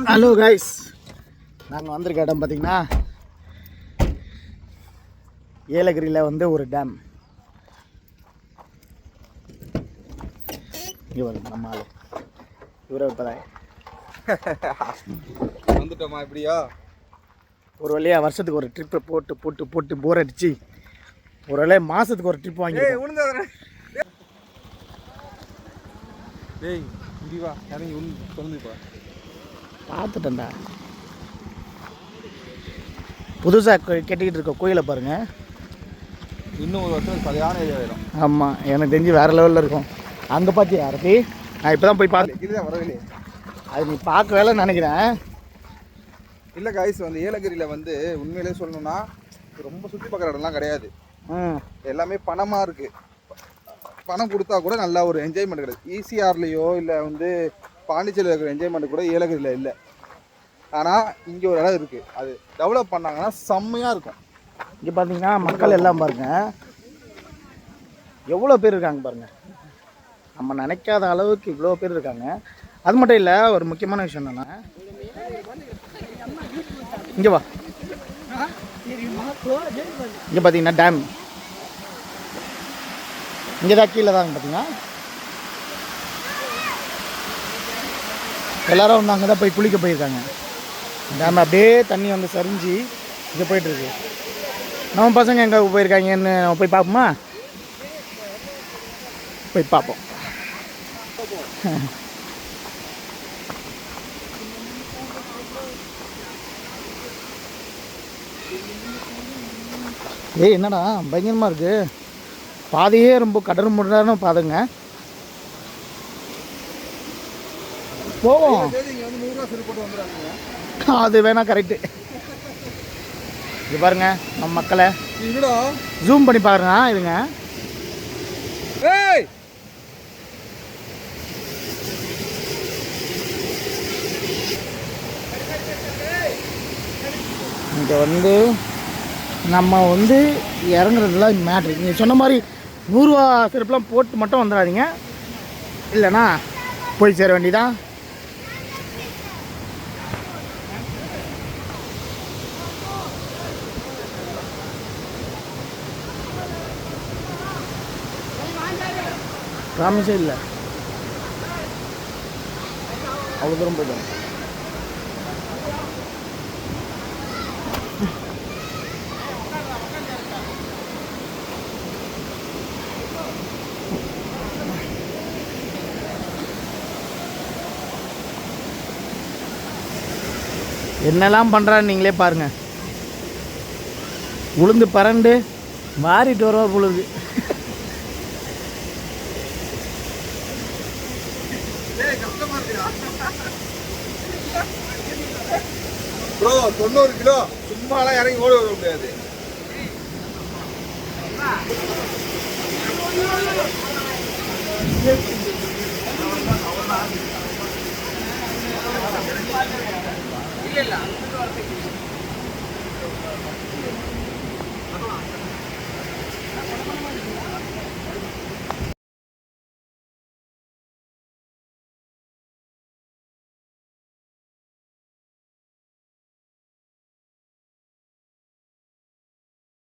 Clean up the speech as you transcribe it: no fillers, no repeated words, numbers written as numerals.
Hello guys, நாங்கள் வந்திருக்க இடம் பார்த்தீங்கன்னா ஏலகிரியில் வந்து ஒரு டேம். இங்கே வரும் நம்ம ஆள் இவரை இப்போதான் வந்துட்டோமா? எப்படியா ஒரு வழியாக வருஷத்துக்கு ஒரு ட்ரிப்பை போட்டு போட்டு போட்டு போர் அடிச்சு ஒரு வழியாக மாதத்துக்கு ஒரு ட்ரிப் வாங்கி டேய் முடிவா இறங்கி சொல்லுப்பா. பார்த்துட்டேன்டா. புதுசாக கட்டிக்கிட்டு இருக்க கோயிலை பாருங்கள். இன்னும் ஒரு வருஷம் சரியான ஏரியா ஆகிடும். ஆமாம், எனக்கு தெரிஞ்சு வேறு லெவலில் இருக்கும். அங்கே பார்த்தியா அரபி? நான் இப்போ தான் போய் பார்த்தேன். வரவில்லை, அது நீ பார்க்க வேலை நினைக்கிறேன். இல்லை காய்ஸ், வந்து ஏலகிரியில் வந்து உண்மையிலே சொல்லணும்னா ரொம்ப சுற்றி பார்க்குற இடம்லாம் கிடையாது. எல்லாமே பணமாக இருக்குது. பணம் கொடுத்தா கூட நல்லா ஒரு என்ஜாய்மெண்ட் கிடையாது. ஈசிஆர்லேயோ இல்லை வந்து பாண்டிச்சேரியில் இருக்கிற என்ஜாய்மெண்ட் கூட ஏலகிரியில் இல்லை. ஆனால் இங்கே ஒரு இடம் இருக்குது, அது டெவலப் பண்ணாங்கன்னா செம்மையாக இருக்கும். இங்கே பார்த்தீங்கன்னா மக்கள் எல்லாம் பாருங்கள் எவ்வளோ பேர் இருக்காங்க பாருங்கள். நம்ம நினைக்காத அளவுக்கு இவ்வளோ பேர் இருக்காங்க. அது மட்டும் இல்லை, ஒரு முக்கியமான விஷயம் என்னென்னா, இங்கே வா, இங்கே பார்த்தீங்கன்னா டேம் இங்கே தான் கீழே தாங்க. பார்த்தீங்கன்னா எல்லோரும் வந்து அங்கே தான் போய் குளிக்க போயிருக்காங்க. டேம் அப்படியே தண்ணி வந்து சரிஞ்சு இங்கே போயிட்டுருக்கு. நம்ம பசங்க எங்கே போயிருக்காங்கன்னு போய் பார்ப்போமா? போய் பார்ப்போம். ஏய், என்னடா பயங்கரமாக இருக்குது. பாதையே ரொம்ப கடல் முடான பாதைங்க. போவோம், அது வேணா கரெக்டு. இது பாருங்க நம்ம மக்களை ஜூம் பண்ணி பாருங்க. இதுங்க இங்கே வந்து நம்ம வந்து இறங்குறதுலாம் மேட்ரு. நீங்கள் சொன்ன மாதிரி 100 ரூபா செருப்புலாம் போட்டு மட்டும் வந்துடாதீங்க, இல்லைண்ணா போய் சேர வேண்டியதான். ப்ராமிஸே இல்லை, அவ்வளோ தூரம் போய்டும். என்னெல்லாம் பண்ணுறான்னு நீங்களே பாருங்கள். உளுந்து பரண்டு மாறிட்டு வருவார் பொழுது. ப்ரோ 90 கிலோ சும்மாலாம் இறங்கி ஓட வர முடியாது. இல்ல